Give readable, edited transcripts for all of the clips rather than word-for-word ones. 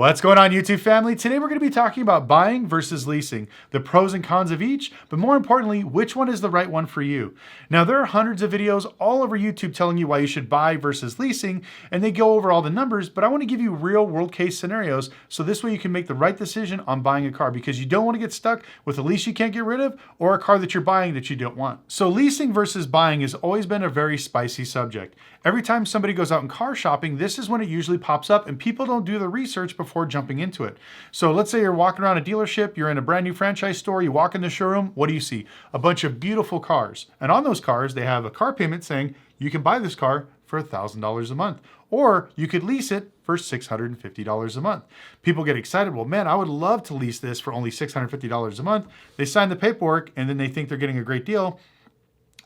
What's going on, YouTube family? Today we're going to be talking about buying versus leasing, the pros and cons of each, but more importantly, which one is the right one for you. Now, there are hundreds of videos all over YouTube telling you why you should buy versus leasing, and they go over all the numbers, but I want to give you real world case scenarios so this way you can make the right decision on buying a car, because you don't want to get stuck with a lease you can't get rid of or a car that you're buying that you don't want. So leasing versus buying has always been a very spicy subject. Every time somebody goes out in car shopping, this is when it usually pops up and people don't do the research before jumping into it. So let's say you're walking around a dealership, you're in a brand new franchise store, you walk in the showroom, what do you see? A bunch of beautiful cars. And on those cars, they have a car payment saying you can buy this car for $1,000 a month, or you could lease it for $650 a month. People get excited. Well, man, I would love to lease this for only $650 a month. They sign the paperwork and then they think they're getting a great deal.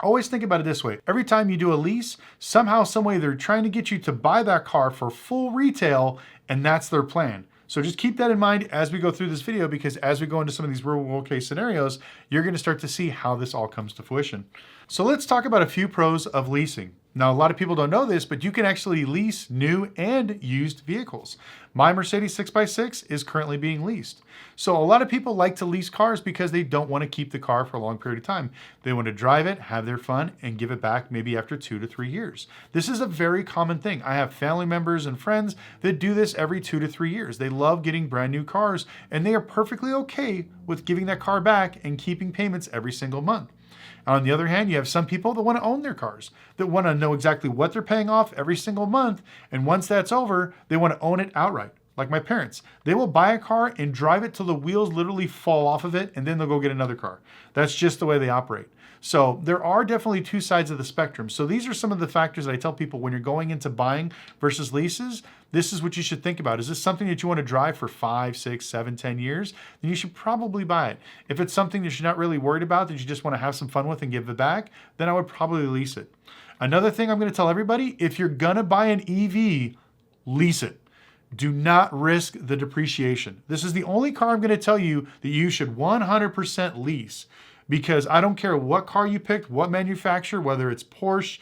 Always think about it this way. Every time you do a lease, somehow, some way, they're trying to get you to buy that car for full retail, and that's their plan. So just keep that in mind as we go through this video, because as we go into some of these real world case scenarios, you're going to start to see how this all comes to fruition. So let's talk about a few pros of leasing. Now, a lot of people don't know this, but you can actually lease new and used vehicles. My Mercedes 6x6 is currently being leased. So a lot of people like to lease cars because they don't want to keep the car for a long period of time. They want to drive it, have their fun, and give it back maybe after 2 to 3 years. This is a very common thing. I have family members and friends that do this every 2 to 3 years. They love getting brand new cars, and they are perfectly okay with giving that car back and keeping payments every single month. On the other hand, you have some people that want to own their cars, that want to know exactly what they're paying off every single month. And once that's over, they want to own it outright. Like my parents, they will buy a car and drive it till the wheels literally fall off of it, and then they'll go get another car. That's just the way they operate. So there are definitely two sides of the spectrum. So these are some of the factors that I tell people when you're going into buying versus leases. This is what you should think about. Is this something that you want to drive for 5, 6, 7, 10 years? Then you should probably buy it. If it's something that you're not really worried about, that you just want to have some fun with and give it back, then I would probably lease it. Another thing I'm going to tell everybody, if you're going to buy an EV, lease it. Do not risk the depreciation. This is the only car I'm going to tell you that you should 100% lease, because I don't care what car you picked, what manufacturer, whether it's Porsche,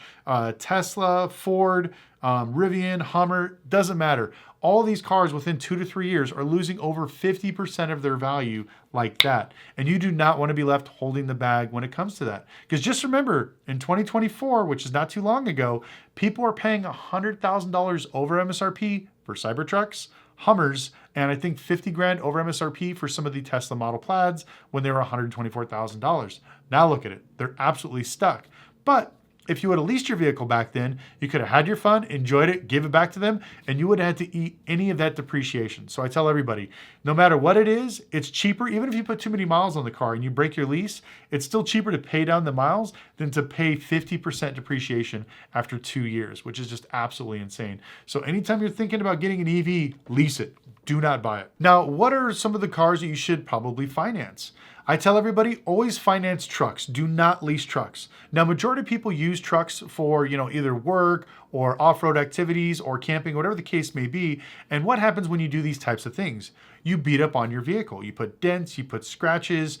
Tesla, Ford, Rivian, Hummer, doesn't matter. All these cars within 2 to 3 years are losing over 50% of their value like that. And you do not want to be left holding the bag when it comes to that. Because just remember, in 2024, which is not too long ago, people are paying $100,000 over MSRP for Cybertrucks, Hummers, and I think 50 grand over MSRP for some of the Tesla Model Plaids when they were $124,000. Now look at it. They're absolutely stuck. But if you would have leased your vehicle back then, you could have had your fun, enjoyed it, give it back to them, and you wouldn't have had to eat any of that depreciation. So I tell everybody, no matter what it is, it's cheaper. Even if you put too many miles on the car and you break your lease, it's still cheaper to pay down the miles than to pay 50% depreciation after 2 years, which is just absolutely insane. So anytime you're thinking about getting an EV, lease it. Do not buy it. Now, what are some of the cars that you should probably finance? I tell everybody, always finance trucks. Do not lease trucks. Now, majority of people use trucks for, either work or off-road activities or camping, whatever the case may be. And what happens when you do these types of things? You beat up on your vehicle. You put dents, you put scratches,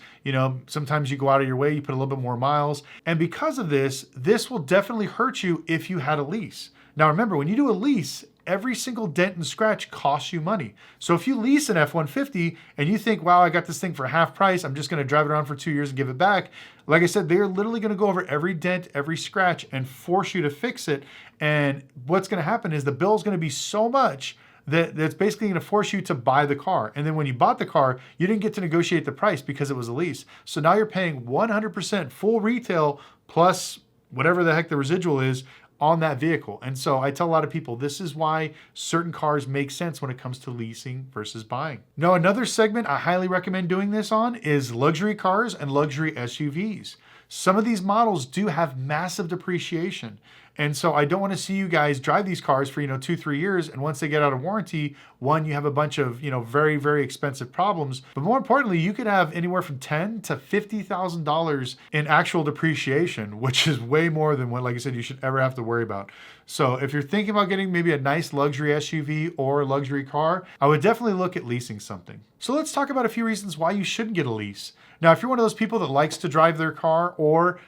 sometimes you go out of your way, you put a little bit more miles. And because of this will definitely hurt you if you had a lease. Now, remember, when you do a lease, every single dent and scratch costs you money. So if you lease an F-150 and you think, wow, I got this thing for half price, I'm just going to drive it around for 2 years and give it back. Like I said, they're literally going to go over every dent, every scratch and force you to fix it. And what's going to happen is the bill is going to be so much that's basically going to force you to buy the car. And then when you bought the car, you didn't get to negotiate the price because it was a lease. So now you're paying 100% full retail plus whatever the heck the residual is on that vehicle. And so I tell a lot of people, this is why certain cars make sense when it comes to leasing versus buying. Now, another segment I highly recommend doing this on is luxury cars and luxury SUVs. Some of these models do have massive depreciation. And so I don't want to see you guys drive these cars for, 2, 3 years. And once they get out of warranty, one, you have a bunch of, very, very expensive problems. But more importantly, you could have anywhere from $10,000 to $50,000 in actual depreciation, which is way more than what, like I said, you should ever have to worry about. So if you're thinking about getting maybe a nice luxury SUV or luxury car, I would definitely look at leasing something. So let's talk about a few reasons why you shouldn't get a lease. Now, if you're one of those people that likes to drive their car or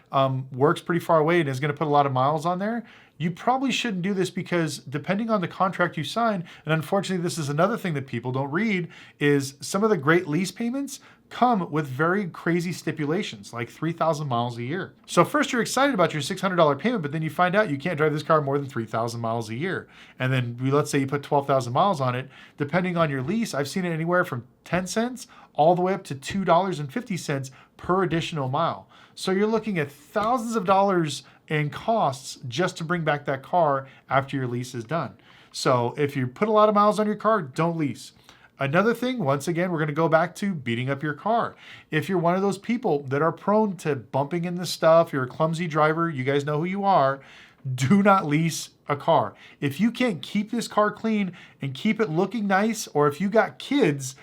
works pretty far away and is going to put a lot of miles on there, You probably shouldn't do this because depending on the contract you sign, and unfortunately this is another thing that people don't read, is some of the great lease payments come with very crazy stipulations, like 3,000 miles a year. So first you're excited about your $600 payment, but then you find out you can't drive this car more than 3,000 miles a year. And then let's say you put 12,000 miles on it, depending on your lease, I've seen it anywhere from 10 cents all the way up to $2.50 per additional mile. So you're looking at thousands of dollars in costs just to bring back that car after your lease is done. So if you put a lot of miles on your car, don't lease. Another thing, once again, we're going to go back to beating up your car. If you're one of those people that are prone to bumping into stuff, you're a clumsy driver, you guys know who you are, do not lease a car. If you can't keep this car clean and keep it looking nice, or if you got kids,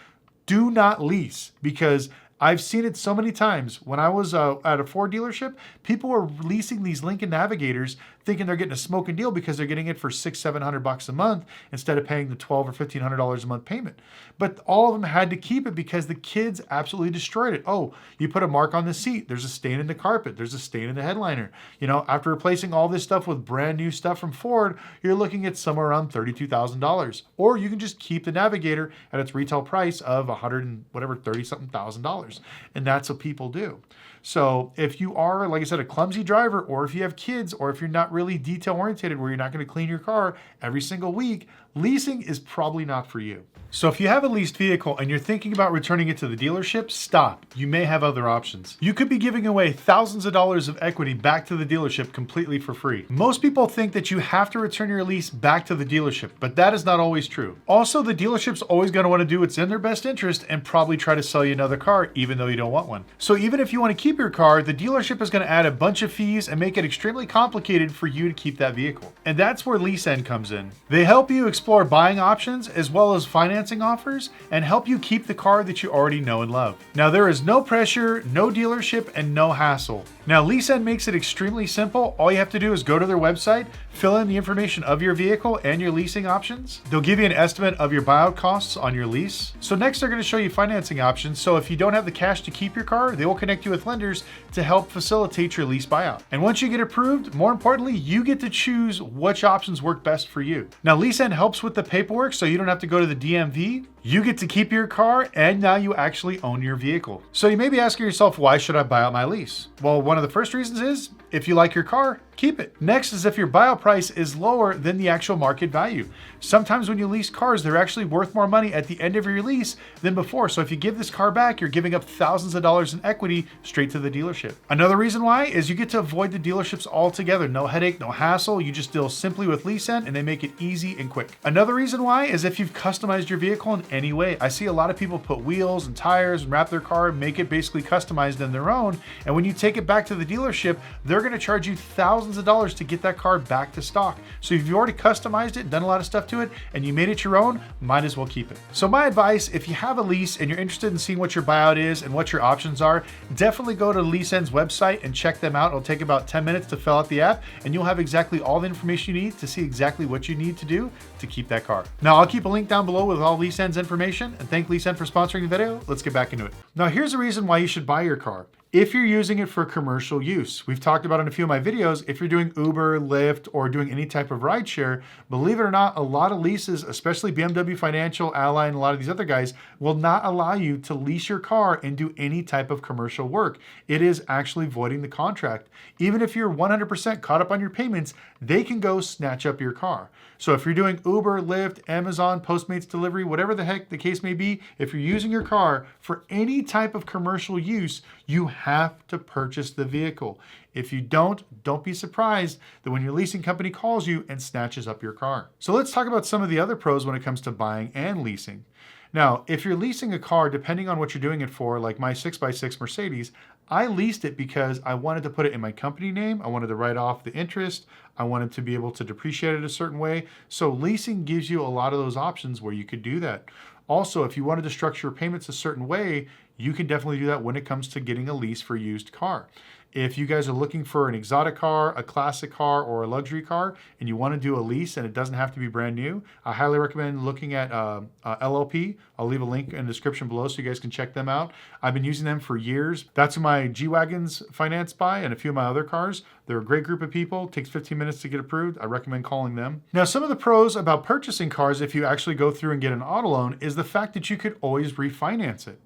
do not lease, because I've seen it so many times. When I was at a Ford dealership, people were leasing these Lincoln Navigators thinking they're getting a smoking deal because they're getting it for $600-700 a month instead of paying the $1,200 or $1,500 a month payment. But all of them had to keep it because the kids absolutely destroyed it. Oh, you put a mark on the seat. There's a stain in the carpet. There's a stain in the headliner. You know, after replacing all this stuff with brand new stuff from Ford, you're looking at somewhere around $32,000. Or you can just keep the Navigator at its retail price of $30-something thousand. And that's what people do. So if you are, like I said, a clumsy driver, or if you have kids, or if you're not really detail oriented where you're not going to clean your car every single week, leasing is probably not for you. So if you have a leased vehicle and you're thinking about returning it to the dealership, stop. You may have other options. You could be giving away thousands of dollars of equity back to the dealership completely for free. Most people think that you have to return your lease back to the dealership, but that is not always true. Also, the dealership's always going to want to do what's in their best interest and probably try to sell you another car even though you don't want one. So even if you want to keep your car, the dealership is going to add a bunch of fees and make it extremely complicated for you to keep that vehicle. And that's where LeaseEnd comes in. They help you explore buying options as well as financing offers and help you keep the car that you already know and love. Now, there is no pressure, no dealership, and no hassle. Now, LeaseEnd makes it extremely simple. All you have to do is go to their website, fill in the information of your vehicle and your leasing options. They'll give you an estimate of your buyout costs on your lease. So next, they're going to show you financing options. So if you don't have the cash to keep your car, they will connect you with lenders to help facilitate your lease buyout. And once you get approved, more importantly, you get to choose which options work best for you. Now, LeaseEnd helps with the paperwork, so you don't have to go to the DMV. You get to keep your car, and now you actually own your vehicle. So you may be asking yourself, why should I buy out my lease? Well, one of the first reasons is, if you like your car, keep it. Next is if your buyout price is lower than the actual market value. Sometimes when you lease cars, they're actually worth more money at the end of your lease than before. So if you give this car back, you're giving up thousands of dollars in equity straight to the dealership. Another reason why is you get to avoid the dealerships altogether. No headache, no hassle. You just deal simply with LeaseEnd and they make it easy and quick. Another reason why is if you've customized your vehicle in any way. I see a lot of people put wheels and tires and wrap their car, make it basically customized in their own. And when you take it back to the dealership, they're going to charge you thousands of dollars to get that car back to stock. So if you've already customized it, done a lot of stuff to it, and you made it your own, might as well keep it. So my advice, if you have a lease and you're interested in seeing what your buyout is and what your options are, definitely go to LeaseEnd's website and check them out. It'll take about 10 minutes to fill out the app, and you'll have exactly all the information you need to see exactly what you need to do to keep that car. Now, I'll keep a link down below with all LeaseEnd's information, and thank LeaseEnd for sponsoring the video. Let's get back into it. Now, here's a reason why you should buy your car. If you're using it for commercial use, we've talked about in a few of my videos, if you're doing Uber, Lyft, or doing any type of rideshare, believe it or not, a lot of leases, especially BMW Financial, Ally, and a lot of these other guys, will not allow you to lease your car and do any type of commercial work. It is actually voiding the contract. Even if you're 100% caught up on your payments, they can go snatch up your car. So if you're doing Uber, Lyft, Amazon, Postmates delivery, whatever the heck the case may be, if you're using your car for any type of commercial use, you have to purchase the vehicle. If you don't be surprised that when your leasing company calls you and snatches up your car. So let's talk about some of the other pros when it comes to buying and leasing. Now, if you're leasing a car, depending on what you're doing it for, like my 6x6 Mercedes, I leased it because I wanted to put it in my company name. I wanted to write off the interest. I wanted to be able to depreciate it a certain way. So leasing gives you a lot of those options where you could do that. Also, if you wanted to structure your payments a certain way, you can definitely do that when it comes to getting a lease for a used car. If you guys are looking for an exotic car, a classic car, or a luxury car, and you want to do a lease and it doesn't have to be brand new, I highly recommend looking at LLP. I'll leave a link in the description below so you guys can check them out. I've been using them for years. That's who my G-Wagons financed by and a few of my other cars. They're a great group of people. It takes 15 minutes to get approved. I recommend calling them. Now, some of the pros about purchasing cars, if you actually go through and get an auto loan, is the fact that you could always refinance it.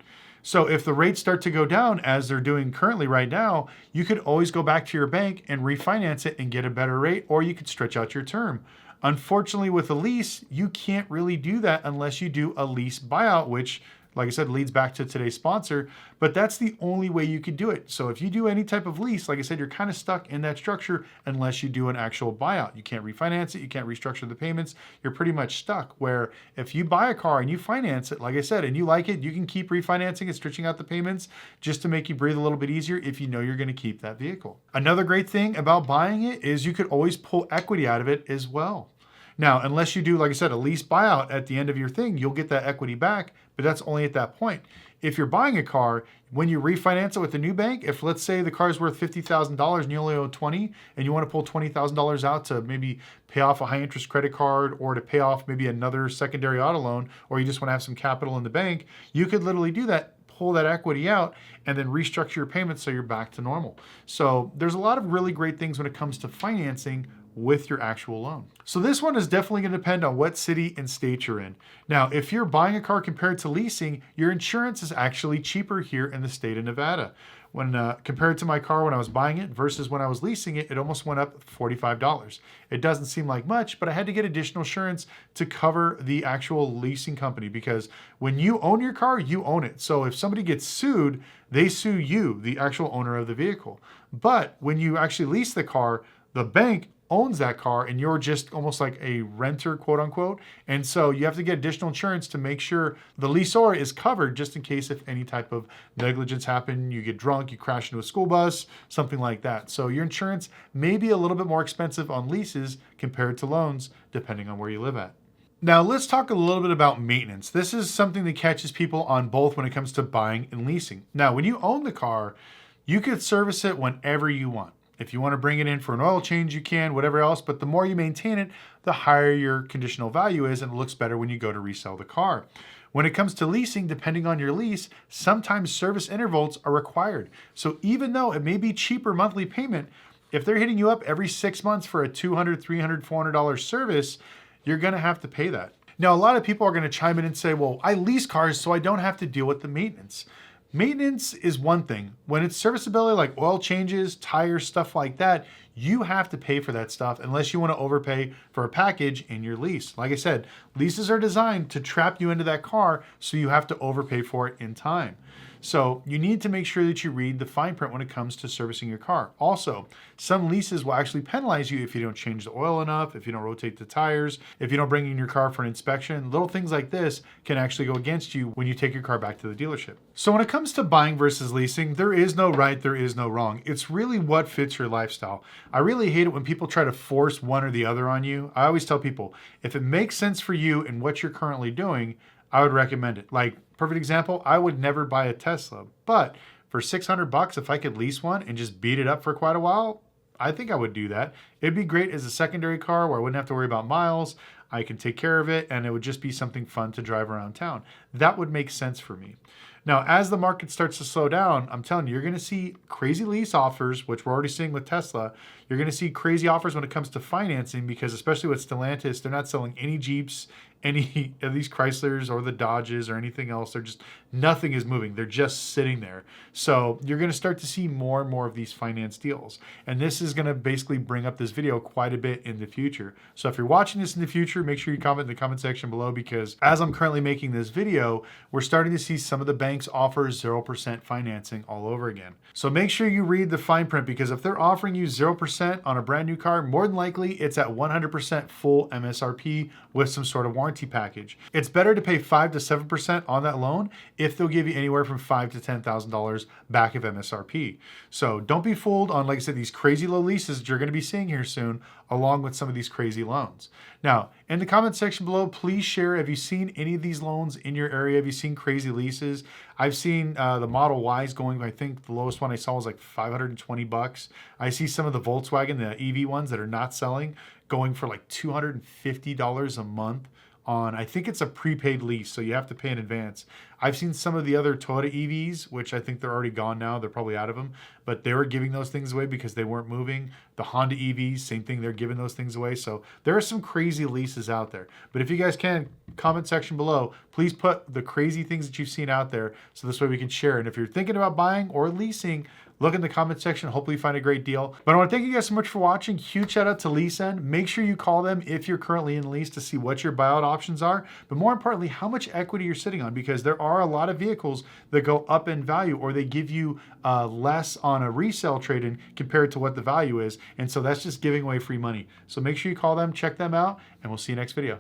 So if the rates start to go down as they're doing currently right now, you could always go back to your bank and refinance it and get a better rate, or you could stretch out your term. Unfortunately, with a lease, you can't really do that unless you do a lease buyout, which, like I said, leads back to today's sponsor, but that's the only way you could do it. So if you do any type of lease, like I said, you're kind of stuck in that structure unless you do an actual buyout. You can't refinance it, you can't restructure the payments, you're pretty much stuck. Where if you buy a car and you finance it, like I said, and you like it, you can keep refinancing and stretching out the payments just to make you breathe a little bit easier if you know you're gonna keep that vehicle. Another great thing about buying it is you could always pull equity out of it as well. Now, unless you do, like I said, a lease buyout at the end of your thing, you'll get that equity back, but that's only at that point. If you're buying a car, when you refinance it with a new bank, if let's say the car is worth $50,000 and you only owe $20,000 and you want to pull $20,000 out to maybe pay off a high interest credit card or to pay off maybe another secondary auto loan, or you just want to have some capital in the bank, you could literally do that, pull that equity out, and then restructure your payments so you're back to normal. So there's a lot of really great things when it comes to financing with your actual loan. So this one is definitely going to depend on what city and state you're in. Now, if you're buying a car compared to leasing, your insurance is actually cheaper here in the state of Nevada. When compared to my car when I was buying it versus when I was leasing it, it almost went up $45. It doesn't seem like much, but I had to get additional insurance to cover the actual leasing company, because when you own your car, you own it. So if somebody gets sued, they sue you, the actual owner of the vehicle. But when you actually lease the car, the bank owns that car and you're just almost like a renter, quote unquote. And so you have to get additional insurance to make sure the lessor is covered just in case if any type of negligence happen, you get drunk, you crash into a school bus, something like that. So your insurance may be a little bit more expensive on leases compared to loans, depending on where you live at. Now let's talk a little bit about maintenance. This is something that catches people on both when it comes to buying and leasing. Now, when you own the car, you could service it whenever you want. If you want to bring it in for an oil change, you can, whatever else, but the more you maintain it, the higher your conditional value is, and it looks better when you go to resell the car. When it comes to leasing, depending on your lease, sometimes service intervals are required. So even though it may be cheaper monthly payment, if they're hitting you up every 6 months for a $200, $300, $400 service, you're going to have to pay that. Now, a lot of people are going to chime in and say, well, I lease cars so I don't have to deal with the maintenance. Maintenance is one thing. When it's serviceability, like oil changes, tires, stuff like that, you have to pay for that stuff unless you want to overpay for a package in your lease. Like I said, leases are designed to trap you into that car, so you have to overpay for it in time. So you need to make sure that you read the fine print when it comes to servicing your car. Also, some leases will actually penalize you if you don't change the oil enough, if you don't rotate the tires, if you don't bring in your car for an inspection. Little things like this can actually go against you when you take your car back to the dealership. So when it comes to buying versus leasing, there is no right, there is no wrong. It's really what fits your lifestyle. I really hate it when people try to force one or the other on you. I always tell people, if it makes sense for you and what you're currently doing, I would recommend it. Like, perfect example, I would never buy a Tesla, but for $600, if I could lease one and just beat it up for quite a while, I think I would do that. It'd be great as a secondary car where I wouldn't have to worry about miles. I can take care of it, and it would just be something fun to drive around town. That would make sense for me. Now, as the market starts to slow down, I'm telling you, you're going to see crazy lease offers, which we're already seeing with Tesla. You're going to see crazy offers when it comes to financing, because especially with Stellantis, they're not selling any Jeeps, any of these Chryslers or the Dodges or anything else. They're just, nothing is moving. They're just sitting there. So you're going to start to see more and more of these finance deals. And this is going to basically bring up this video quite a bit in the future. So if you're watching this in the future, make sure you comment in the comment section below, because as I'm currently making this video, we're starting to see some of the banks offer 0% financing all over again. So make sure you read the fine print, because if they're offering you 0% on a brand new car, more than likely it's at 100% full MSRP with some sort of warranty package. It's better to pay 5 to 7% on that loan if they'll give you anywhere from $5,000 to $10,000 back of MSRP. So don't be fooled on, like I said, these crazy low leases that you're going to be seeing here soon. along with some of these crazy loans. Now, in the comment section below, please share, have you seen any of these loans in your area? Have you seen crazy leases? I've seen the Model Ys going, I think the lowest one I saw was like $520. I see some of the Volkswagen, the EV ones that are not selling, going for like $250 a month on, I think it's a prepaid lease, so you have to pay in advance. I've seen some of the other Toyota EVs, which I think they're already gone now. They're probably out of them, but they were giving those things away because they weren't moving. The Honda EVs, same thing, they're giving those things away. So there are some crazy leases out there. But if you guys can, comment section below, please put the crazy things that you've seen out there so this way we can share. And if you're thinking about buying or leasing, look in the comment section. Hopefully you find a great deal. But I want to thank you guys so much for watching. Huge shout out to LeaseEnd. Make sure you call them if you're currently in lease to see what your buyout options are. But more importantly, how much equity you're sitting on, because there are a lot of vehicles that go up in value, or they give you less on a resale trade-in compared to what the value is. And so that's just giving away free money. So make sure you call them, check them out, and we'll see you next video.